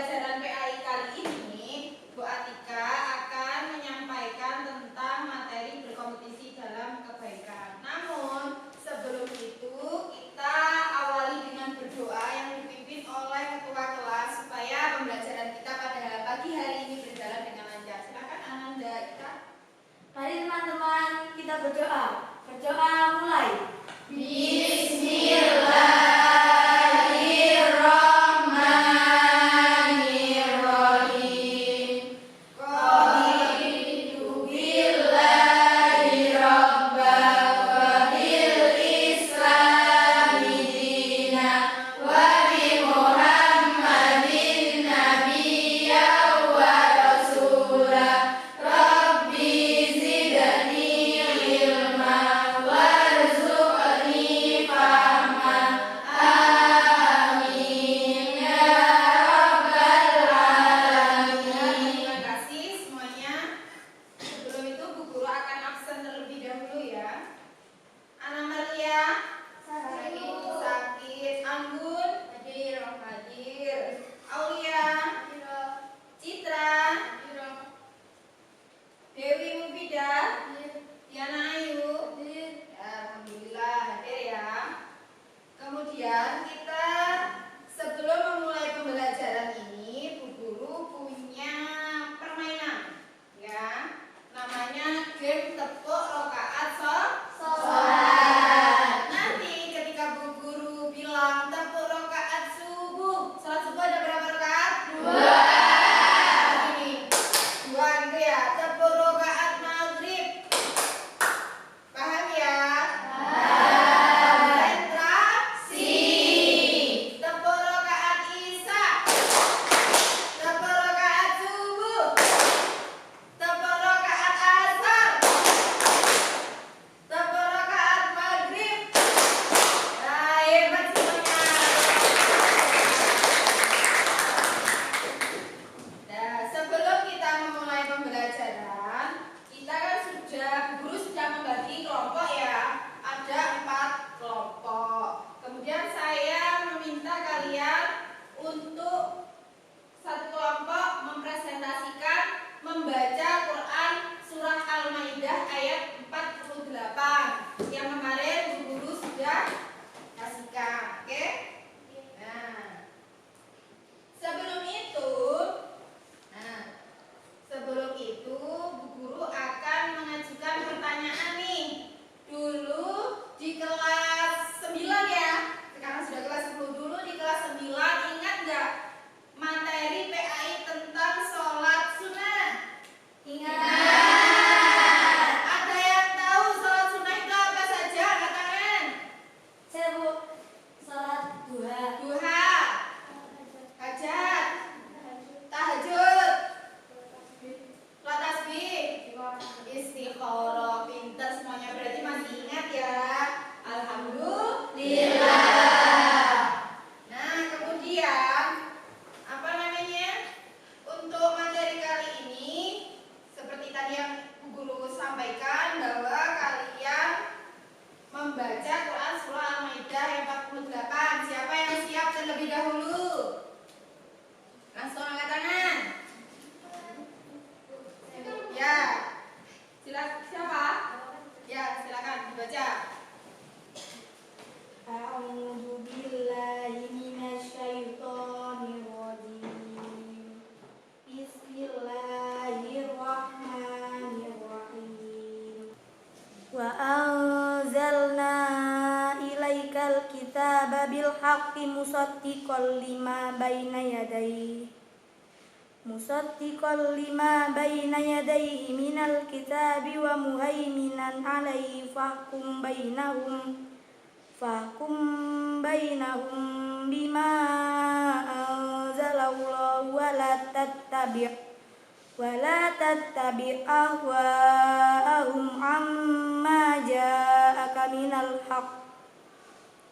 pembelajaran PAI kali ini, Bu Atika akan menyampaikan tentang materi berkompetisi dalam kebaikan. Namun, sebelum itu kita awali dengan berdoa yang dipimpin oleh ketua kelas supaya pembelajaran kita pada pagi hari ini berjalan dengan lancar. Silakan Ananda, Ika. Mari teman-teman kita berdoa. Berdoa mulai. Bismillah. Kemudian kita sebelum memulai pembelajaran ini, Bu Guru punya permainan, ya, namanya game tepuk rokaat sholat. Nanti ketika Bu Guru bilang tepuk rokaat subuh, sholat subuh ada berapa rakaat? 2. Ini 2 gitu ya. Tepuk rokaat maghrib, paham ya? Membaca Quran surah Al-Maidah ayat 48 yang kemarin Bu Guru sudah kasihkan, oke? Nah, sebelum itu Bu Guru akan mengajukan pertanyaan nih. Dulu di kelas 9 ya, sekarang sudah kelas 10. Dulu di kelas 9 ingat nggak materi PAI tentang sholat sunnah? Ingat. Ada yang tahu sholat sunnah itu apa saja? Angkat tangan. Saya Bu, sholat duha. Duha, hajat, tahajud, sholat tasbih, istikharah. Pinter semuanya, berarti masih ingat ya. Alhamdulillah. Nah, kemudian apa namanya? Untuk materi kali ini, seperti tadi yang Bu Guru sampaikan bahwa kalian membaca Quran surah Al-Maidah ayat 48. Siapa yang siap terlebih dahulu? Langsung angkat tangan. Ya. Siapa? Ya, silakan dibaca. A'udzu billahi minasy syaithanir rajim. Bismillahirrahmanirrahim. Wa anzalna ilaikal kitaba bil haqqi musaddiqan lima baina yadayhi minal kitabi wa muhaiminan alaihi fahkum bainahum bima anzalallahu wa la tattabi' ahwa'ahum amma ja'aka minal haqq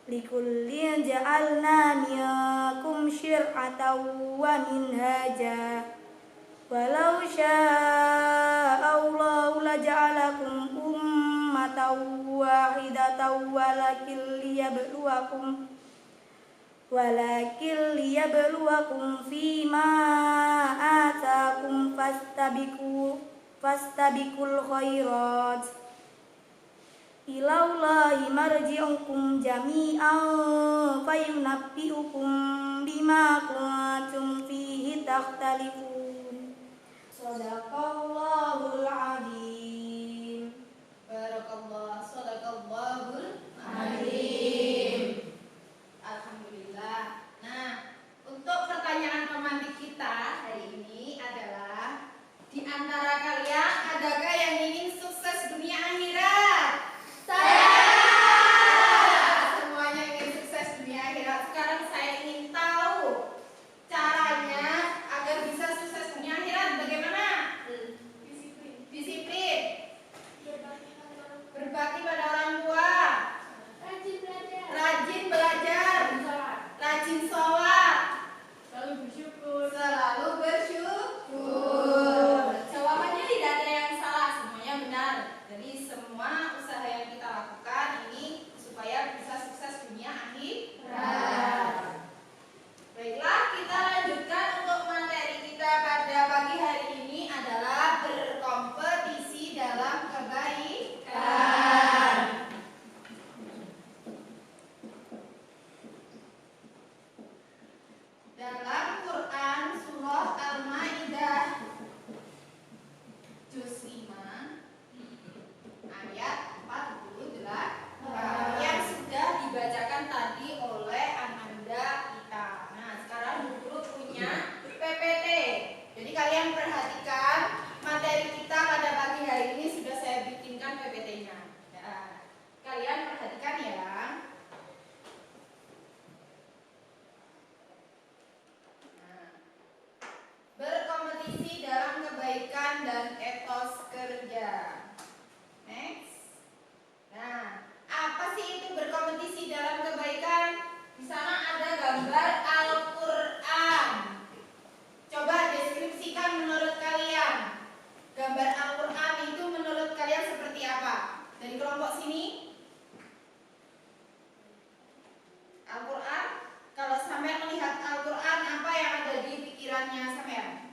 likullin ja'alna minkum syir'atan wa minhaja walau sya'allahu laja'alakum ummatan wahidatan walakin liyabluwakum walakin liyabluwakum fima atakum fastabiqul khairat ilallahi marji'ukum jami'an fayunabbi'ukum bima kuntum fihi takhtalifun. Shadaqallahul adzim. Barakallah, shadaqallahul adzim. Alhamdulillah. Nah, untuk pertanyaan pemantik kita hari ini adalah, di antara kalian adakah yang ingin sukses dunia akhirat? Semuanya ingin sukses dunia akhirat. Sekarang saya ingin tahu caranya agar bisa sukses dunia akhirat. Bagaimana? Disiplin. Berbakti pada orang tua. Rajin belajar. Rajin sholat. Selalu bersyukur. Jawabannya tidak ada yang salah, semuanya benar. Jadi semua usaha yang kita lakukan ini supaya bisa sukses dunia akhirat. Baiklah, kita lanjutkan untuk materi kita pada pagi hari ini adalah berkompetisi dalam kebaikan. Dalam Quran surah Al-Maidah juz 5 ayat 48 yang sudah dibacakan tadi oleh Ananda kita. Nah, sekarang guru punya PPT. Jadi kalian perhatikan materi kita pada pagi hari ini sudah saya bikinkan PPT-nya. Nah, kalian perhatikan ya. Berkompetisi dalam kebaikan dan etos kerja. Next. Nah, apa sih itu berkompetisi dalam kebaikan? Di sana ada gambar Al-Qur'an. Coba deskripsikan menurut kalian. Gambar Al-Qur'an itu menurut kalian seperti apa? Dari kelompok sini. Al-Qur'an, kalau sampean melihat Al-Qur'an, apa yang ada di pikirannya sampean?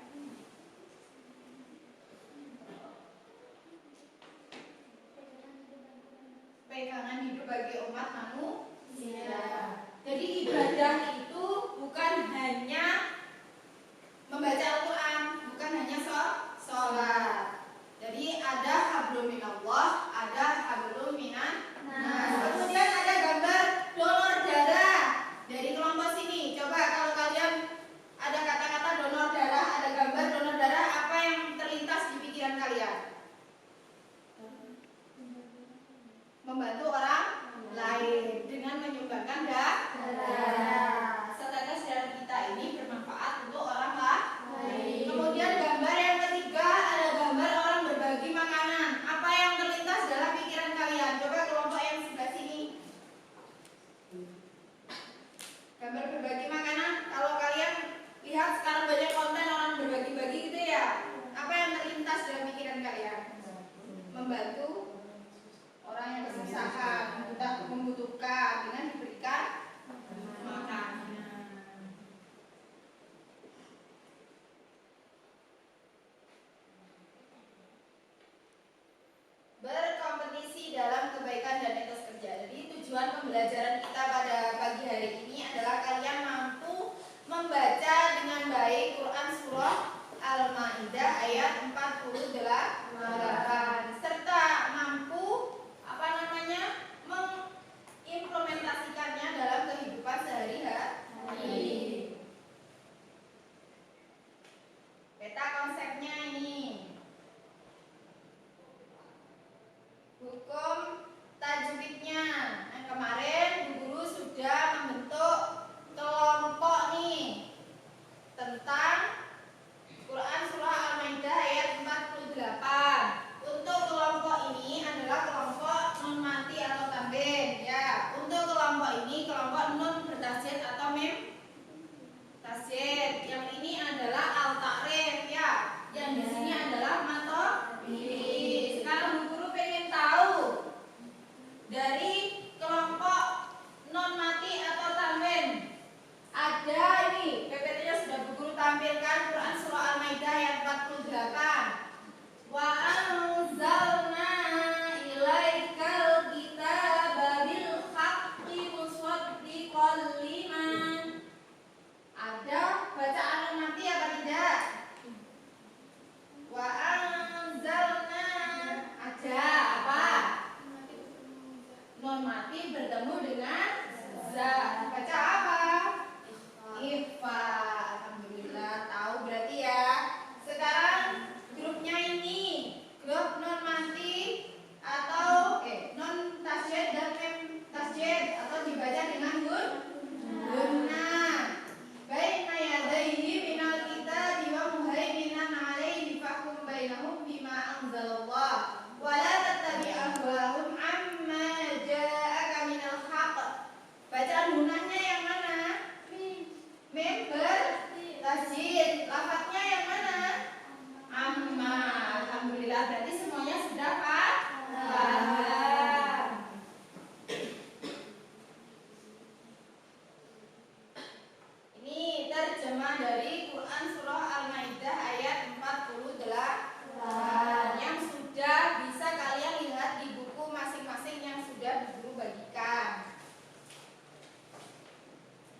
Pegangan hidup bagi umat manusia. Jadi ibadah itu bukan hanya membaca Al-Quran, bukan hanya sholat. Jadi ada hablum minallah, ada hablum minan nas. Kemudian ada gambar donor darah dari kelompok sini. Coba kalau kalian ada kata-kata donor darah, ada gambar donor darah, apa yang terlintas di pikiran kalian? Membantu orang lain dengan menyumbangkan darah. Setetes darah kita ini bermanfaat untuk orang lain. Kemudian gambar yang ketiga ada gambar orang berbagi makanan. Apa yang terlintas dalam pikiran kalian? Coba kelompok yang sebelah sini. Gambar berbagi makanan. Kalau kalian lihat sekarang banyak konten orang berbagi-bagi gitu ya. Apa yang terlintas dalam pikiran kalian? Membantu orang yang kesusahan, membutuhkan dengan diberikan makanan. Berkompetisi dalam kebaikan dan etos kerja. Jadi tujuan pembelajaran kita pada pagi hari ini adalah kalian mampu membaca dengan baik Quran surah Al-Maidah ayat 48 serta mampu mengimplementasikannya dalam kehidupan sehari-hari. Peta konsepnya ini. Hukum tajwidnya. Yang kemarin Bu Guru sudah membentuk kelompok nih tentang Quran surah Al-Maidah ayat 48. Untuk kelompok ini adalah kelompok nun mati atau tanwin ya. Untuk kelompok ini kelompok nun bertasydid atau mim tasydid. Yang ini adalah al-ta'rif ya. Yang di sini adalah matodhi. Sekarang Bu Guru pengen tahu dari kelompok non mati atau tanwin mendalilkan Quran surah Al-Maidah ayat 48. Wa anzalna ilaikal kitaba bil haqqi musaddiqan liman. Ada bacaan non mati apa tidak? Wa anzalna ada apa? Non mati bertemu dengan za. Baca apa? Ifa. Alhamdulillah tahu berarti ya. Sekarang grupnya ini grup non mati atau non tasjid dan mem tasjid atau dibaca dengan gunnah. Baina yadayhi minal kitabi wa muhaiminan alaihi fahkum bainahum bima anzalallah wa la tattabi' ahwahum amma ja'aka minal haqq. Bacaan gunnahnya yang mana? Member tasjid. Lafadznya yang mana? Amma. Alhamdulillah berarti semuanya sudah paham. Ini terjemah dari Quran surah Al-Maidah ayat 48 yang sudah bisa kalian lihat di buku masing-masing yang sudah guru bagikan.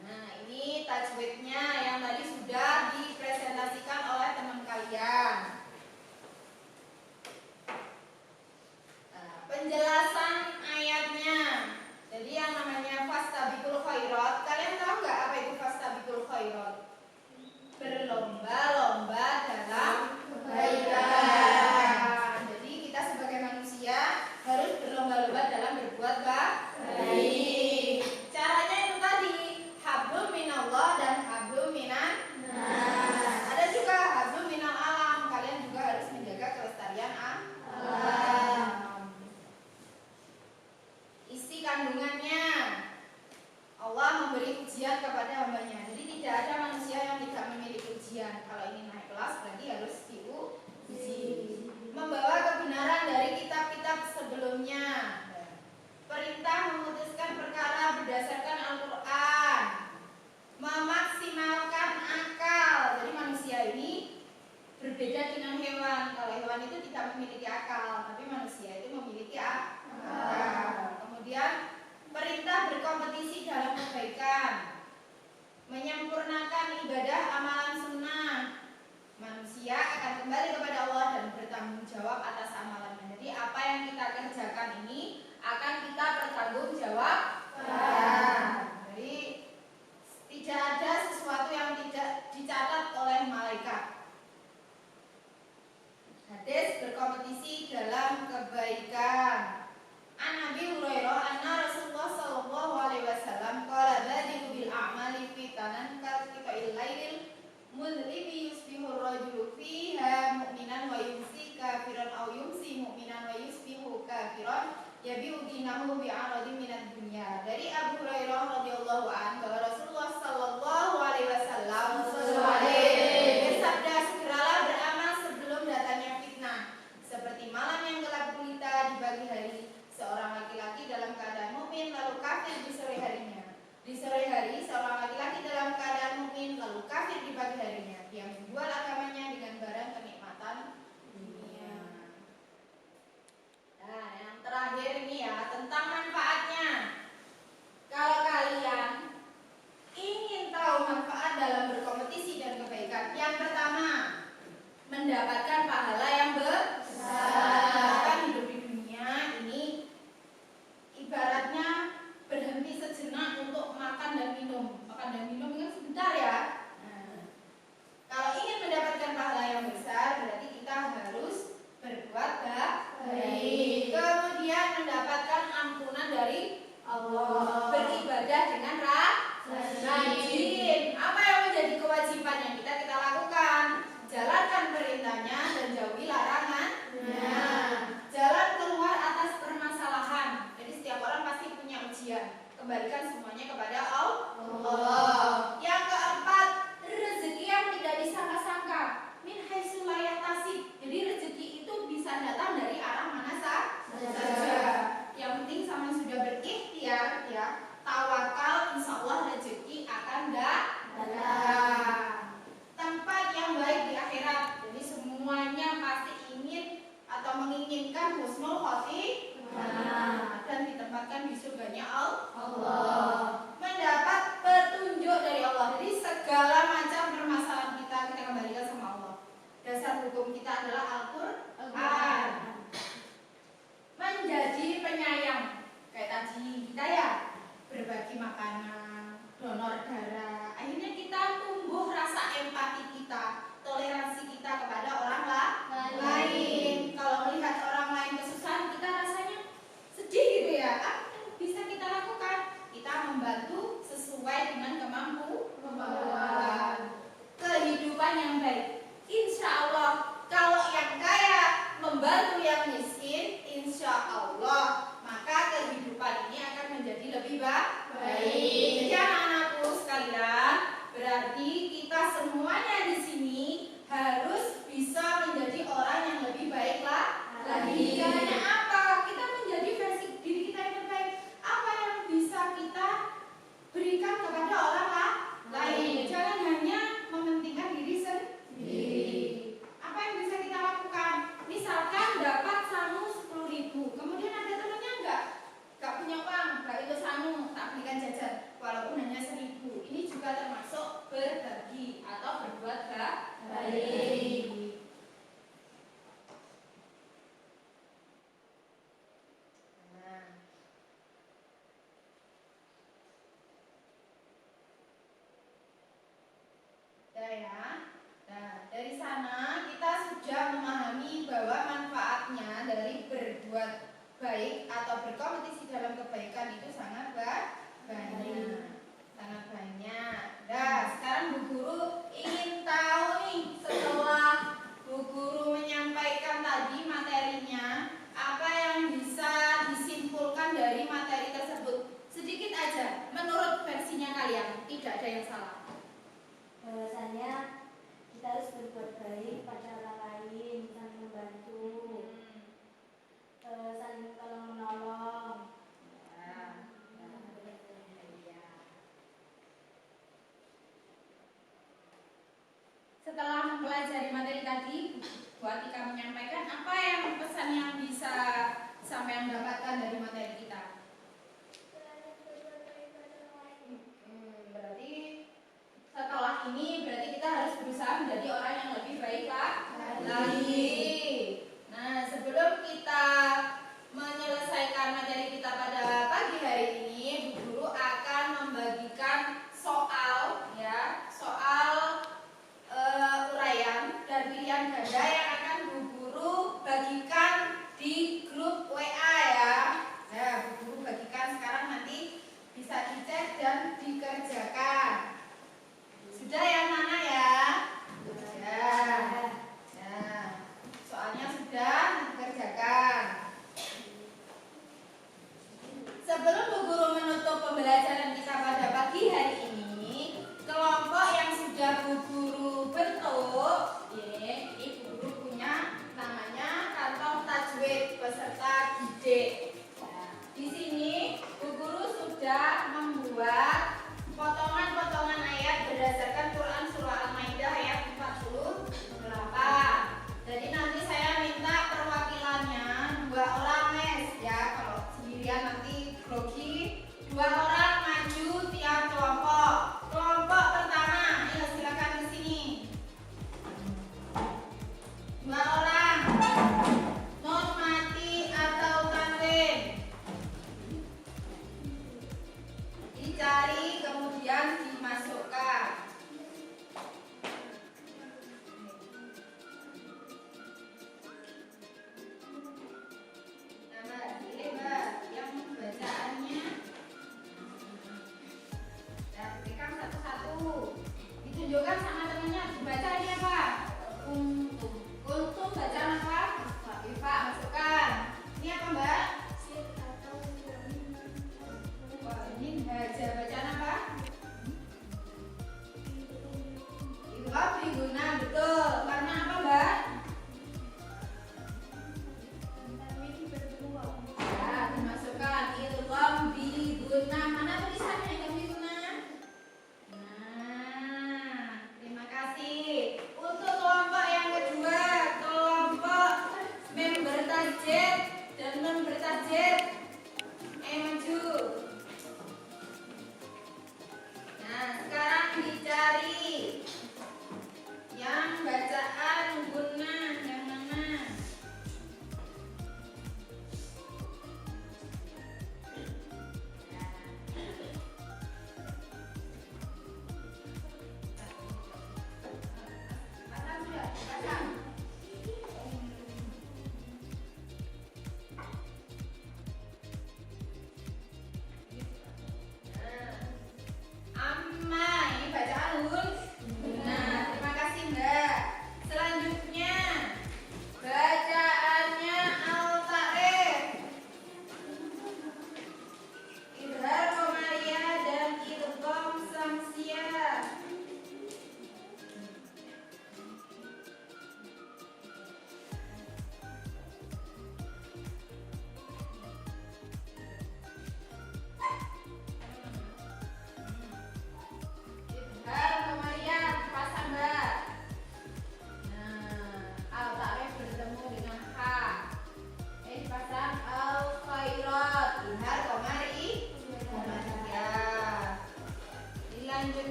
Nah, ini tajwidnya yang tadi sudah dipresentasikan oleh teman kalian. Nah, penjelasan ayatnya. Jadi yang namanya fastabiqul khairat, kalian tahu nggak apa itu fastabiqul khairat? Berlomba-lomba dalam kebaikan. Jadi kita sebagai manusia harus berlomba-lomba dalam berbuat baik. Caranya itu tadi, hablum minallah dan hablum minan nas. Ada juga hablum minal alam. Kalian juga harus menjaga kelestarian alam. Isi kandungannya, Allah memberi ujian kepada hambanya. Jadi tidak ada manusia yang tidak memiliki ujian. Kalau ingin naik kelas berarti harus diuji. Membawa kebenaran dari kitab-kitab sebelumnya. Perintah memutuskan perkara berdasarkan Al-Quran. Memaksimalkan akal. Jadi manusia ini berbeda dengan hewan. Kalau hewan itu tidak memiliki akal, tapi manusia itu memiliki akal. Kemudian perintah berkompetisi dalam kebaikan. Menyempurnakan ibadah amalan sunnah. Manusia akan kembali kepada Allah dan bertanggung jawab atas amalannya. Jadi apa yang kita kerjakan ini akan kita bertanggung jawab. Jadi tidak ada sesuatu yang tidak dicatat oleh malaikat. Hadis berkompetisi dalam kebaikan. An Nabi Hurairah anna Rasulullah sallallahu alaihi wasallam qala badiru bil a'mali fitanan kal qita'il lailil mudhlibi yusbihu ar-rajulu fiha mu'minan wa yumsi kafiran aw yumsi mu'minan wa yusbihu kafiran yabi'u dinahu bi'aradin minad dunya. Dari Abu Hurairah radhiyallahu anhu bahwa Rasulullah sallallahu alaihi wasallam bersabda, segeralah beramal sebelum datangnya fitnah, seperti malam yang gelap gulita di pagi hari. Seorang laki-laki dalam keadaan mukmin lalu kafir di sore harinya. Di sore hari seorang laki-laki dalam keadaan mukmin lalu kafir di pagi harinya. Dia menjual agamanya dengan barang kenikmatan dunia. Nah, yang terakhir ini ya tentang manfaatnya. Kalau kalian ingin tahu manfaat dalam berkompetisi dan kebaikan, yang pertama mendapatkan pahala yang besar. Kan hidup di dunia ini ibaratnya berhenti sejenak untuk makan dan minum. Makan dan minum kan sebentar ya. Nah, kalau ingin mendapatkan pahala yang besar berarti kita harus berbuat baik. Kemudian mendapatkan ampunan dari Allah. Beribadah dengan rajin. Apa yang menjadi kewajiban yang kita lakukan? Jalankan perintahnya, dasar hukum kita adalah Al-Quran. Menjadi penyayang, kayak tadi kita ya, berbagi makanan, donor darah. Akhirnya kita tumbuh rasa empati kita, toleransi kita kepada orang lain. Kalau melihat orang lain kesusahan, kita rasanya sedih gitu ya. Apa yang bisa kita lakukan? Kita membantu sesuai dengan kemampuan. Kehidupan yang baik. Insya Allah, kalau yang kaya membantu yang miskin, insya Allah, maka kehidupan ini akan menjadi lebih baik. Jadi anak-anakku sekalian, berarti kita semuanya di sini harus bisa menjadi orang yang lebih baik lagi. Caranya apa? Kita menjadi versi diri kita yang terbaik. Apa yang bisa kita berikan kepada orang lain? Jangan hanya mementingkan diri sendiri. Apa yang bisa kita lakukan? Misalkan dapat sanu 10.000, kemudian ada temannya nggak punya uang, nggak itu sanu, tak belikan jajan, walaupun hanya 1.000. Ini juga termasuk berbagi atau berbuat baik. Ya. Nah, dari sana kita sudah memahami bahwa manfaatnya dari berbuat baik atau berkompetisi dalam kebaikan itu sangat banyak. Sangat banyak. Nah, sekarang Bu Guru ingin tahu nih, setelah Bu Guru menyampaikan tadi materinya, apa yang bisa disimpulkan dari materi tersebut? Sedikit aja, menurut versinya kalian, tidak ada yang salah. Bahwasanya kita harus berbuat baik pada orang lain, saling membantu, saling tolong menolong. Setelah mempelajari materi tadi, Bu Atika menyampaikan apa yang pesan yang bisa sampai dapatkan dari materi kita. Berarti setelah ini berarti kita harus berusaha menjadi orang yang lebih baik lagi.